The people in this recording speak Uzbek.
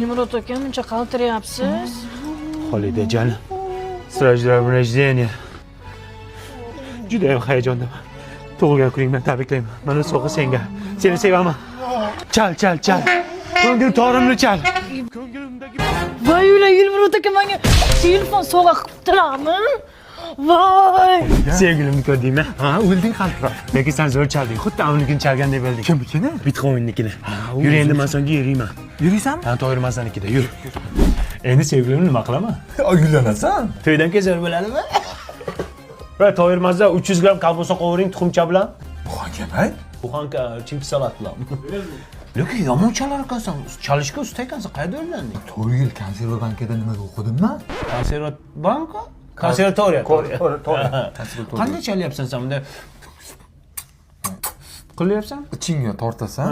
Elmurod aka, muncha qaltiryapsiz. Xolidajon. Srajlar rождения. Juda ham hayajondaman. Tug'ilgan kuningdan tabriklayman. Mana sovg'a senga. Seni sevaman. Chal. Ko'nglim torimni chal. Ko'nglimdagi Voy, ular Elmurod aka menga telefon sovg'a qilibdilarmi? Voy! sevgilimni ko'rdingmi? Ha, o'lding qaltiroq. Lekin sen zo'r chalding. Xuddi avnikini chalgandek bo'lding. Kimnikini? Bitcoin'nikini. Yur endi men senga yuriyman. Yuriysanmi? Ha, to'g'rimasanikida yur. Endi sevgilimni nima qilaman? Uylanasan. To'ydan keyin zo'r bo'ladimi? Va to'g'rimazda 300 gramm kolbasa qovuring tuxumcha bilan. Buxanka ayt. Buxanka chimki salat bilan. Lekin yomon chalar ekansan. Chalishga usta ekansan. Qayerda o'rganding? 4 yil konserva bankada nimaga o'qidimmi? Konservat banka? Konservatoriya. Konservatoriya. Qanday chalyapsan sen bunda? Qilyapsan? Ichingga tortasan.